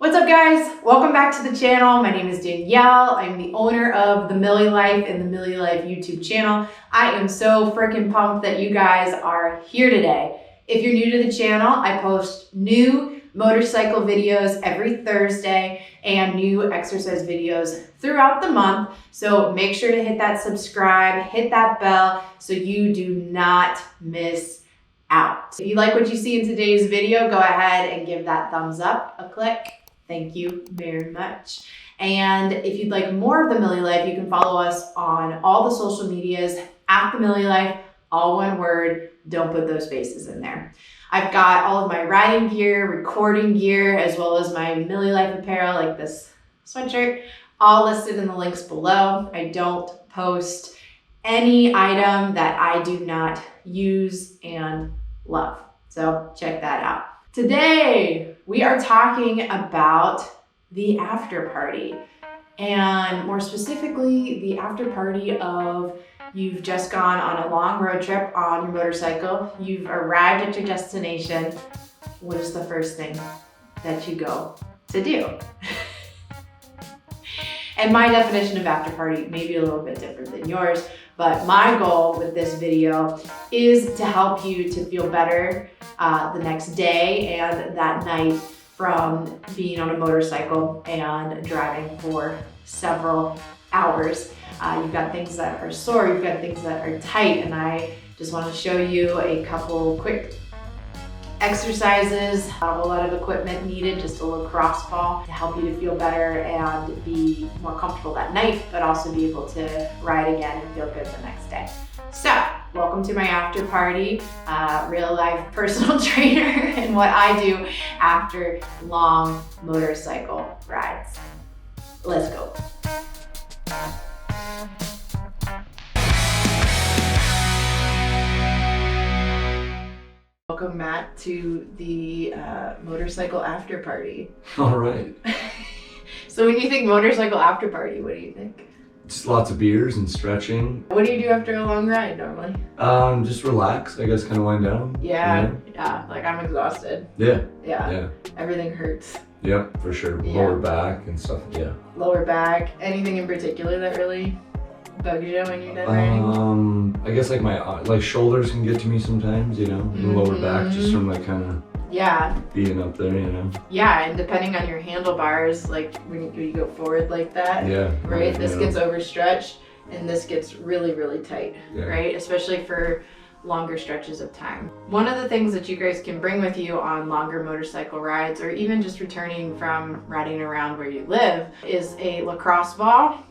What's up guys? Welcome back to the channel. My name is Danielle. I'm the owner of The Millie Life and the Millie Life YouTube channel. I am so freaking pumped that you guys are here today. If you're new to the channel, I post new motorcycle videos every Thursday and new exercise videos throughout the month. So make sure to hit that subscribe, hit that bell so you do not miss out. If you like what you see in today's video, go ahead and give that thumbs up a click. Thank you very much. And if you'd like more of The Millie Life, you can follow us on all the social medias at The Millie Life, all one word, don't put those spaces in there. I've got all of my riding gear, recording gear, as well as my Millie Life apparel like this sweatshirt, all listed in the links below. I don't post any item that I do not use and love. So check that out. Today, we are talking about the after party, and more specifically, the after party of you've just gone on a long road trip on your motorcycle, you've arrived at your destination. What is the first thing that you go to do? And my definition of after party may be a little bit different than yours, but my goal with this video is to help you to feel better the next day and that night from being on a motorcycle and driving for several hours. You've got things that are sore, you've got things that are tight, and I just want to show you a couple quick exercises, not a whole lot of equipment needed, just a lacrosse ball to help you to feel better and be more comfortable that night, but also be able to ride again and feel good the next day. So, welcome to my after party, real life personal trainer and what I do after long motorcycle rides. Let's go. Welcome, Matt, to the motorcycle after party. All right. So when you think motorcycle after party, what do you think? Just lots of beers and stretching. What do you do after a long ride normally? Just relax, I guess, kind of wind down. Yeah, like I'm exhausted. Yeah. Everything hurts. Yeah, for sure. Yeah. Lower back and stuff, yeah. Lower back, anything in particular that really bugs you when you're done riding? I guess like my shoulders can get to me sometimes, you know, and lower back just from like kind of being up there, you know. Yeah, and depending on your handlebars, like when you go forward like that, right? This gets overstretched and this gets really, really tight, right? Especially for longer stretches of time. One of the things that you guys can bring with you on longer motorcycle rides, or even just returning from riding around where you live, is a lacrosse ball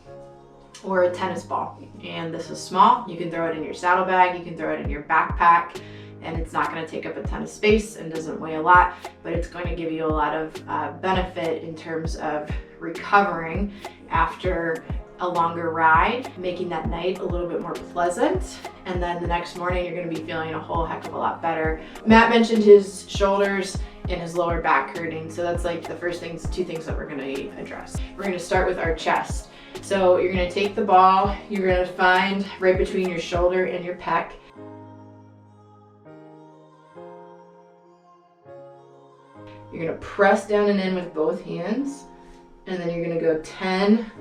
or a tennis ball. And this is small. You can throw it in your saddlebag, you can throw it in your backpack, and it's not going to take up a ton of space and doesn't weigh a lot, but it's going to give you a lot of benefit in terms of recovering after a longer ride, making that night a little bit more pleasant, and then the next morning you're going to be feeling a whole heck of a lot better. Matt mentioned his shoulders and his lower back hurting, so that's like the first two things that we're going to address. We're going to start with our chest. So you're going to take the ball, you're going to find right between your shoulder and your pec. You're going to press down and in with both hands, and then you're going to go 10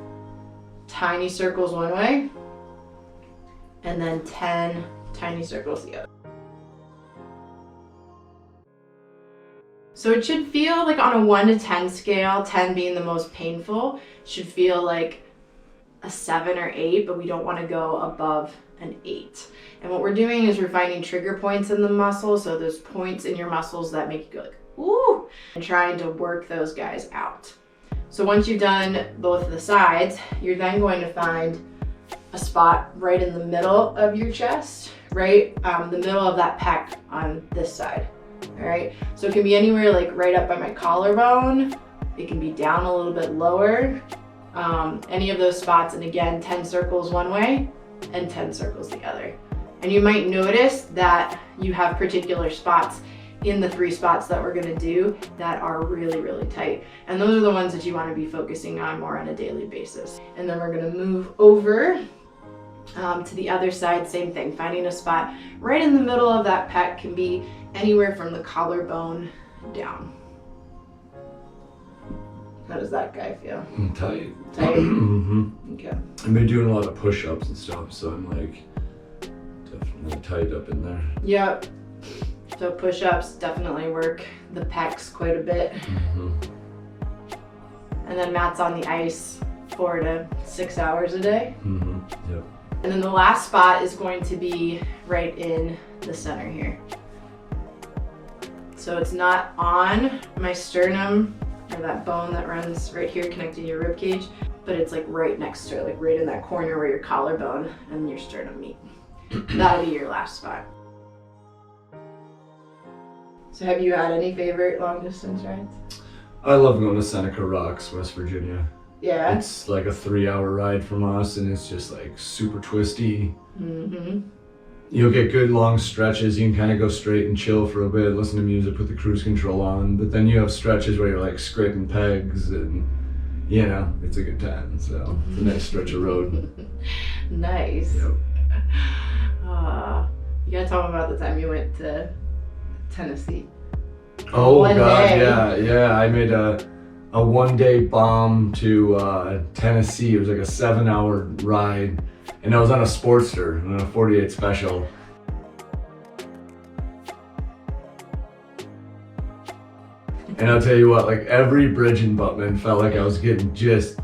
tiny circles one way, and then 10 tiny circles the other. So it should feel like on a 1 to 10 scale, 10 being the most painful, should feel like a 7 or 8, but we don't want to go above an 8. And what we're doing is we're finding trigger points in the muscle, so those points in your muscles that make you go like, ooh, and trying to work those guys out. So once you've done both of the sides, you're then going to find a spot right in the middle of your chest, right? The middle of that pec on this side, all right? So it can be anywhere like right up by my collarbone. It can be down a little bit lower, any of those spots. And again, 10 circles one way and 10 circles the other. And you might notice that you have particular spots in the 3 spots that we're going to do that are really, really tight. And those are the ones that you want to be focusing on more on a daily basis. And then we're going to move over to the other side, same thing, finding a spot right in the middle of that pec, can be anywhere from the collarbone down. How does that guy feel? Tight. Tight? Mm-hmm. Okay. I've been doing a lot of push-ups and stuff, so I'm like definitely tight up in there. Yep. So push-ups definitely work the pecs quite a bit. Mm-hmm. And then Matt's on the ice 4 to 6 hours a day. Mm-hmm. Yep. And then the last spot is going to be right in the center here. So it's not on my sternum or that bone that runs right here connecting to your rib cage, but it's like right next to it, like right in that corner where your collarbone and your sternum meet. That'll be your last spot. So have you had any favorite long distance rides? I love going to Seneca Rocks, West Virginia. Yeah. It's like a 3-hour ride from us, and it's just like super twisty. Mm-hmm. You'll get good long stretches. You can kind of go straight and chill for a bit, listen to music with the cruise control on. But then you have stretches where you're like scraping pegs, and you know, it's a good time. So it's a nice stretch of road. Nice. Yep. You gotta tell me about the time you went to Tennessee. Oh One God, day. yeah. I made a 1-day bomb to Tennessee. It was like a 7-hour ride, and I was on a Sportster on a 48 special. And I'll tell you what, like every bridge in Buttman felt like I was getting just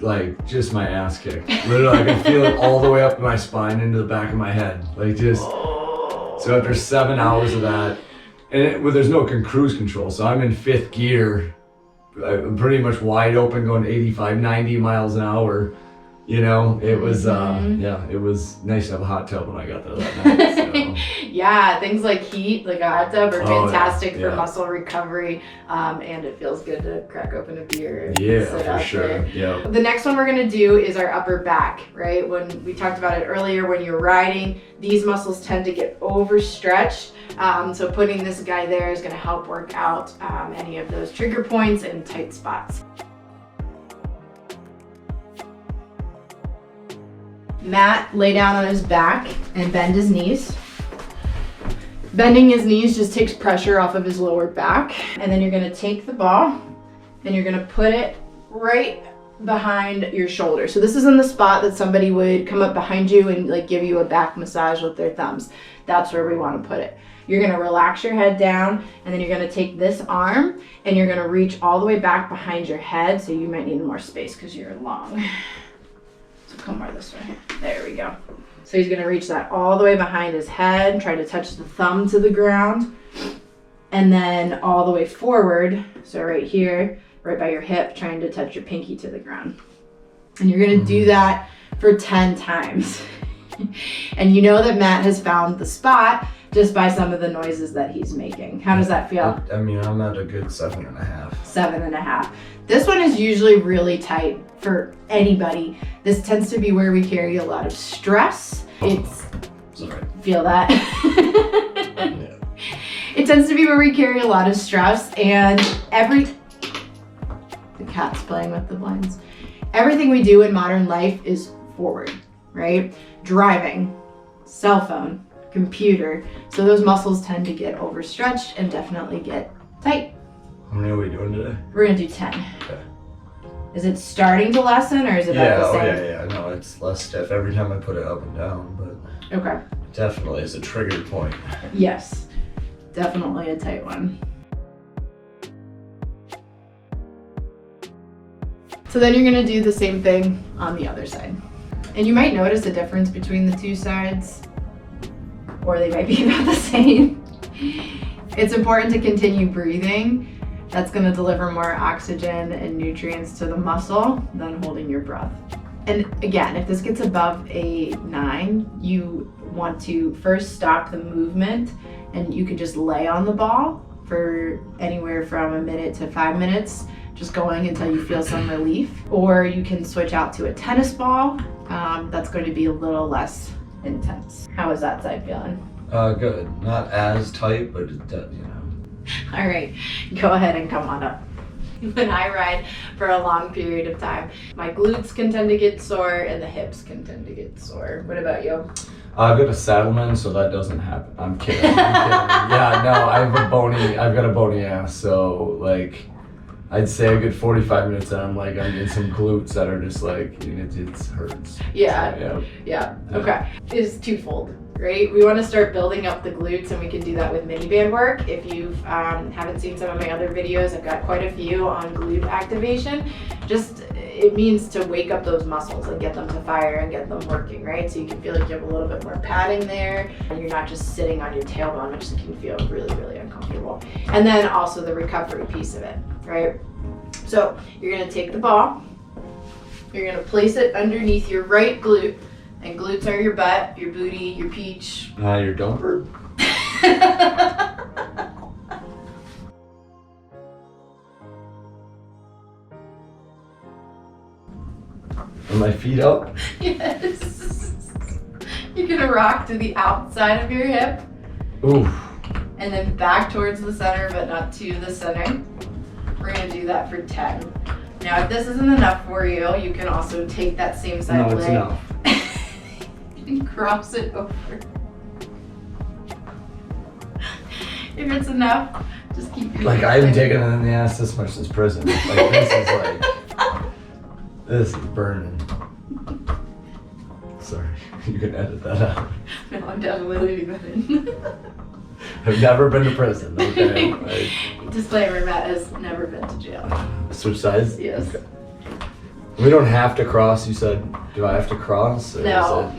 my ass kicked. Literally, I could feel it all the way up my spine into the back of my head. Like just, so after 7 hours of that, and there's no cruise control, so I'm in 5th gear, I'm pretty much wide open going 85, 90 miles an hour. You know, it was, it was nice to have a hot tub when I got there that night. So. Yeah, things like heat, like a hot tub, are fantastic yeah. for muscle recovery, and it feels good to crack open a beer. And Yeah, sit for out sure. there. Yeah. The next one we're gonna do is our upper back, right? When we talked about it earlier, when you're riding, these muscles tend to get overstretched. So putting this guy there is gonna help work out any of those trigger points and tight spots. Matt, lay down on his back and bend his knees. Bending his knees just takes pressure off of his lower back. And then you're gonna take the ball and you're gonna put it right behind your shoulder. So this is in the spot that somebody would come up behind you and like give you a back massage with their thumbs. That's where we wanna put it. You're gonna relax your head down, and then you're gonna take this arm and you're gonna reach all the way back behind your head. So you might need more space because you're long. So come more this way. There we go. So he's gonna reach that all the way behind his head, try to touch the thumb to the ground, and then all the way forward. So right here, right by your hip, trying to touch your pinky to the ground. And you're gonna do that for 10 times. And you know that Matt has found the spot just by some of the noises that he's making. How does that feel? I mean, I'm at a good 7.5. 7.5. This one is usually really tight for anybody. This tends to be where we carry a lot of stress. Sorry. Feel that? Yeah. It tends to be where we carry a lot of stress, and the cat's playing with the blinds. Everything we do in modern life is forward, right? Driving, cell phone, computer. So those muscles tend to get overstretched and definitely get tight. How many are we doing today? We're gonna do 10. Okay. Is it starting to lessen, or is it about the same? Yeah. No, it's less stiff every time I put it up and down, but Okay. it definitely is a trigger point. Yes, definitely a tight one. So then you're gonna do the same thing on the other side. And you might notice a difference between the two sides, or they might be about the same. It's important to continue breathing. That's gonna deliver more oxygen and nutrients to the muscle than holding your breath. And again, if this gets above a 9, you want to first stop the movement, and you could just lay on the ball for anywhere from 1 minute to 5 minutes, just going until you feel some relief. Or you can switch out to a tennis ball. That's going to be a little less intense. How is that side feeling? Good. Not as tight, but you know. All right, go ahead and come on up. When I ride for a long period of time, my glutes can tend to get sore and the hips can tend to get sore. What about you? I've got a saddleman, so that doesn't happen. I'm kidding. Yeah, no, I've got a bony ass, so like I'd say a good 45 minutes and I'm getting some glutes that are just like, it hurts. Yeah. So, Yeah. Okay. It's twofold, right? We want to start building up the glutes, and we can do that with mini band work. If you haven't seen some of my other videos, I've got quite a few on glute activation. Just, it means to wake up those muscles and get them to fire and get them working, right? So you can feel like you have a little bit more padding there, and you're not just sitting on your tailbone, which can feel really, really uncomfortable. And then also the recovery piece of it, right? So you're gonna take the ball, you're gonna place it underneath your right glute, and glutes are your butt, your booty, your peach. Your dumper. Are my feet up? Yes. You're gonna rock to the outside of your hip. Ooh. And then back towards the center, but not to the center. We're gonna do that for 10. Now, if this isn't enough for you, you can also take that same side leg. It's enough. And cross it over. If it's enough, just keep your I haven't taken it in the ass this much since prison. This is burning. Sorry, you can edit that out. No, I'm definitely leaving that in. I've never been to prison, okay? Disclaimer, Matt has never been to jail. Switch sides? Yes. Okay. We don't have to cross, you said. Do I have to cross? No.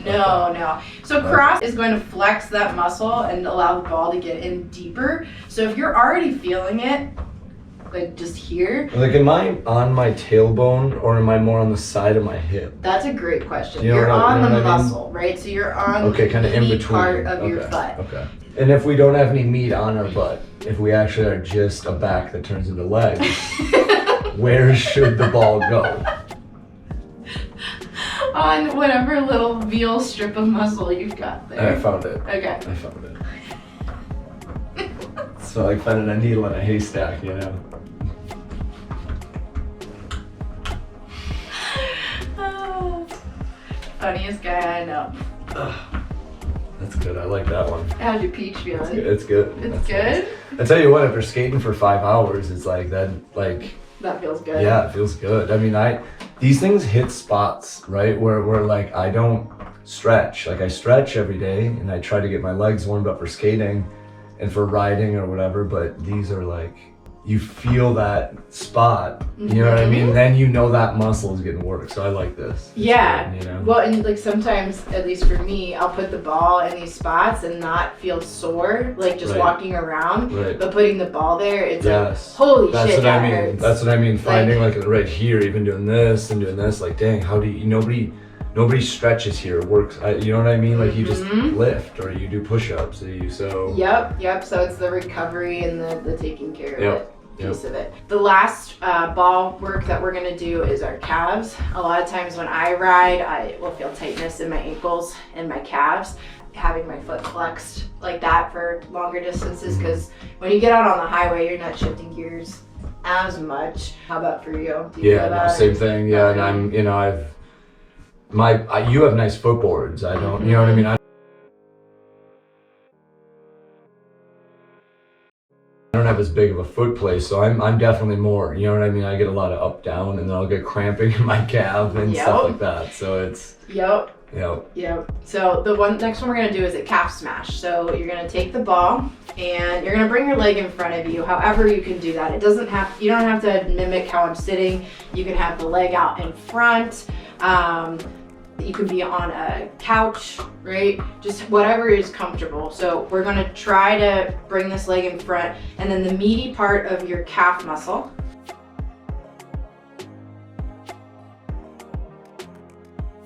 So cross is going to flex that muscle and allow the ball to get in deeper. So if you're already feeling it, just here. Am I on my tailbone or am I more on the side of my hip? That's a great question. You know you're on the I mean? muscle, right? So you're on kind of in between part of your butt. Okay. And if we don't have any meat on our butt, if we actually are just a back that turns into legs, where should the ball go? On whatever little veal strip of muscle you've got there. I found it. Okay. I found it. So like finding a needle in a haystack, you know? Oh, funniest guy I know. That's good. I like that one. How's your peach feeling? It's good. It's good? Nice. I tell you what, after skating for 5 hours, it's that feels good. Yeah, it feels good. I mean, these things hit spots, right, where I don't stretch. I stretch every day and I try to get my legs warmed up for skating and for riding or whatever, but these are you feel that spot, you know what I mean? Then you know that muscle is getting worked. So I like this. Yeah. Good, you know? Well, and sometimes, at least for me, I'll put the ball in these spots and not feel sore, just walking around. Right. But putting the ball there, it's That's holy shit, what that I mean. hurts. That's what I mean. Finding right here, even doing this and doing this. Dang, how do you? Nobody stretches here. Works. You know what I mean? You just lift or you do push-ups. Yep. So it's the recovery and the taking care of it. Piece of it. The last ball work that we're gonna do is our calves. A lot of times when I ride, I will feel tightness in my ankles and my calves. Having my foot flexed like that for longer distances, because when you get out on the highway, you're not shifting gears as much. How about for you? Do you feel that? Same thing. Yeah, and I'm, you have nice footboards. I don't, you know what I mean? I don't have as big of a foot place, so I'm definitely more, you know what I mean? I get a lot of up down and then I'll get cramping in my calf and stuff like that. So it's Yep. So the next one we're gonna do is a calf smash. So you're gonna take the ball and you're gonna bring your leg in front of you. However you can do that. You don't have to mimic how I'm sitting. You can have the leg out in front. You can be on a couch, right? Just whatever is comfortable. So we're gonna try to bring this leg in front, and then the meaty part of your calf muscle.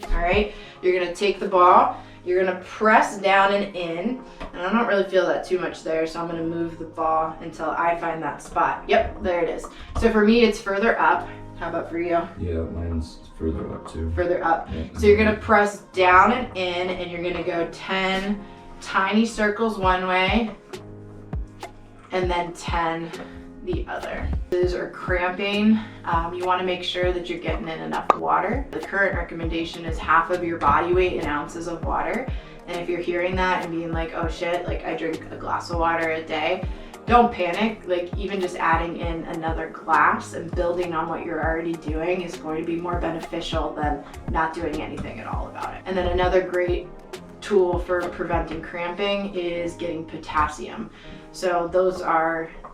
All right, you're gonna take the ball, you're gonna press down and in, and I don't really feel that too much there, so I'm gonna move the ball until I find that spot. Yep, there it is. So for me, it's further up. How about for you? Yeah, mine's further up too. Further up. Yeah. So you're gonna press down and in, and you're gonna go 10 tiny circles one way, and then 10 the other. These are cramping. You wanna make sure that you're getting in enough water. The current recommendation is half of your body weight in ounces of water. And if you're hearing that and being like, oh shit, I drink a glass of water a day, don't panic. Like even just adding in another glass and building on what you're already doing is going to be more beneficial than not doing anything at all about it. And then another great tool for preventing cramping is getting potassium. So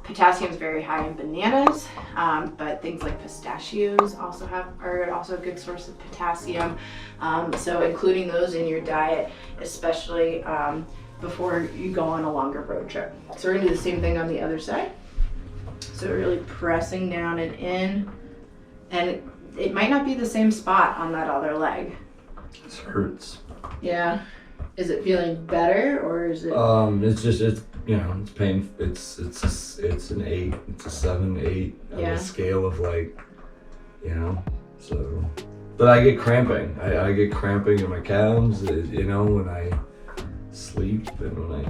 potassium is very high in bananas, but things like pistachios are also a good source of potassium. So including those in your diet, especially before you go on a longer road trip. So we're gonna do the same thing on the other side. So really pressing down and in, and it might not be the same spot on that other leg. This hurts. Yeah. Is it feeling better or is it? It's it's pain. It's an 8. It's a 7, 8 on a scale of like, so. But I get cramping. I get cramping in my calves, when I sleep and when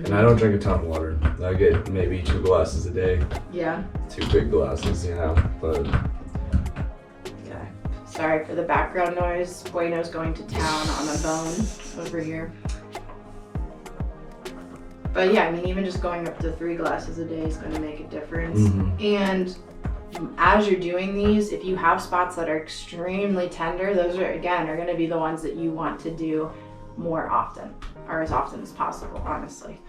and I don't drink a ton of water. I get maybe 2 glasses a day. Yeah. 2 big glasses, but. Okay. Sorry for the background noise. Bueno's going to town on a bone over here. But yeah, I mean, even just going up to 3 glasses a day is going to make a difference. Mm-hmm. And as you're doing these, if you have spots that are extremely tender, those are going to be the ones that you want to do more often, or as often as possible, honestly.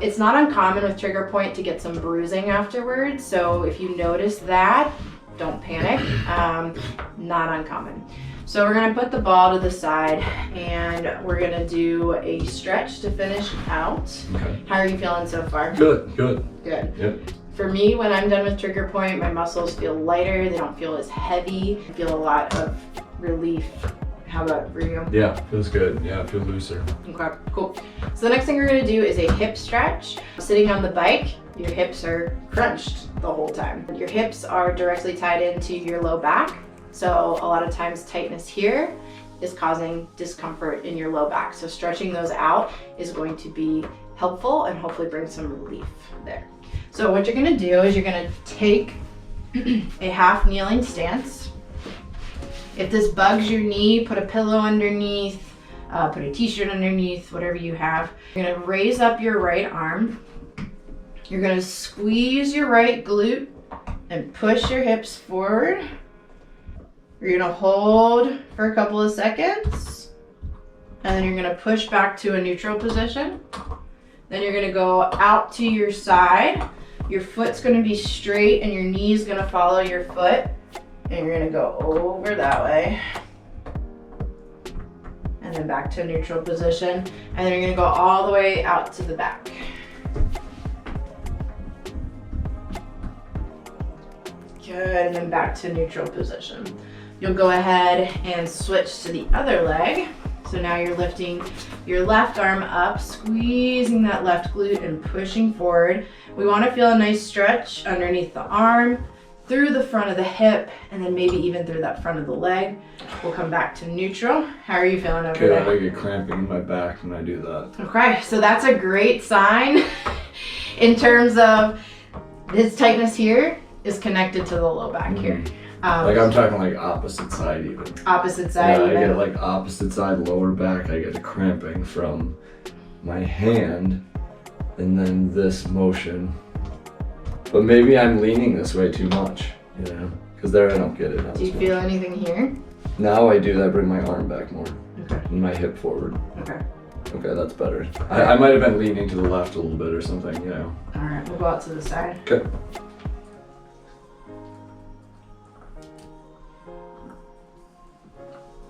It's not uncommon with trigger point to get some bruising afterwards. So if you notice that, don't panic. Not uncommon. So we're gonna put the ball to the side and we're gonna do a stretch to finish out. Okay. How are you feeling so far? Good. Good. Yep. For me, when I'm done with trigger point, my muscles feel lighter. They don't feel as heavy. I feel a lot of relief. How about for you? Yeah, feels good. Yeah, I feel looser. Okay, cool. So the next thing we're gonna do is a hip stretch. Sitting on the bike, your hips are crunched the whole time. Your hips are directly tied into your low back. So a lot of times tightness here is causing discomfort in your low back. So stretching those out is going to be helpful and hopefully bring some relief there. So what you're gonna do is you're gonna take a half kneeling stance. If this bugs your knee, put a pillow underneath, put a t-shirt underneath, whatever you have. You're gonna raise up your right arm. You're gonna squeeze your right glute and push your hips forward. You're gonna hold for a couple of seconds, and then you're gonna push back to a neutral position. Then you're gonna go out to your side. Your foot's gonna be straight and your knee's gonna follow your foot. And you're gonna go over that way. And then back to a neutral position. And then you're gonna go all the way out to the back. Good, and then back to neutral position. You'll go ahead and switch to the other leg. So now you're lifting your left arm up, squeezing that left glute and pushing forward. We wanna feel a nice stretch underneath the arm, through the front of the hip, and then maybe even through that front of the leg. We'll come back to neutral. How are you feeling over there? I get cramping in my back when I do that. Okay, so that's a great sign in terms of this tightness here is connected to the low back here. Like I'm talking like opposite side even. Opposite side yeah, even? I get like opposite side lower back. I get cramping from my hand and then this motion. But maybe I'm leaning this way too much, because there I don't get it. Do you feel anything here? Now I do that, bring my arm back more. Okay. And my hip forward. Okay. Okay, that's better. I might have been leaning to the left a little bit or something, All right, we'll go out to the side. Okay.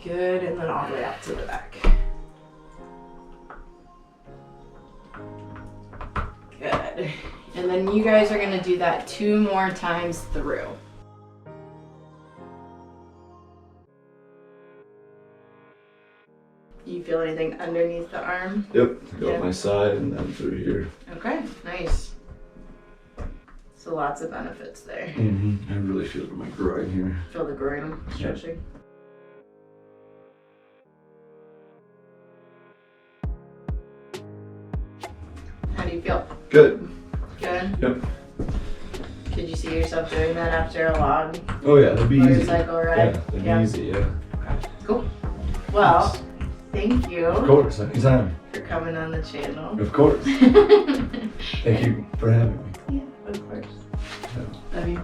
Good, and then all the way out to the back. Good. And then you guys are gonna do that 2 more times through. You feel anything underneath the arm? Yep, go up my side and then through here. Okay, nice. So lots of benefits there. I really feel it in my groin here. Feel the groin stretching. Yep. How do you feel? Good. Good? Yep. Could you see yourself doing that after a long Oh yeah, that'd be easy. motorcycle ride? Yeah, that'd be easy, yeah. Cool. Well, thank you Of course, anytime. for coming on the channel. Of course. Thank you for having me. Yeah, of course. Yeah. Love you.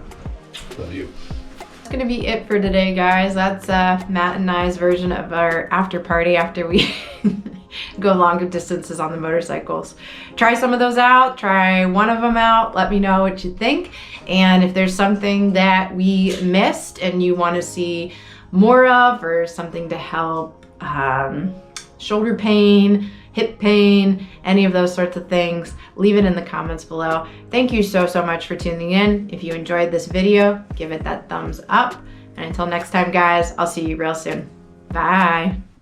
Love you. That's gonna be it for today, guys. That's Matt and I's version of our after party after we go longer distances on the motorcycles. Try some of those out. Try one of them out. Let me know what you think. And if there's something that we missed and you want to see more of, or something to help shoulder pain, hip pain, any of those sorts of things, leave it in the comments below. Thank you so much for tuning in. If you enjoyed this video, give it that thumbs up. And until next time, guys, I'll see you real soon. Bye.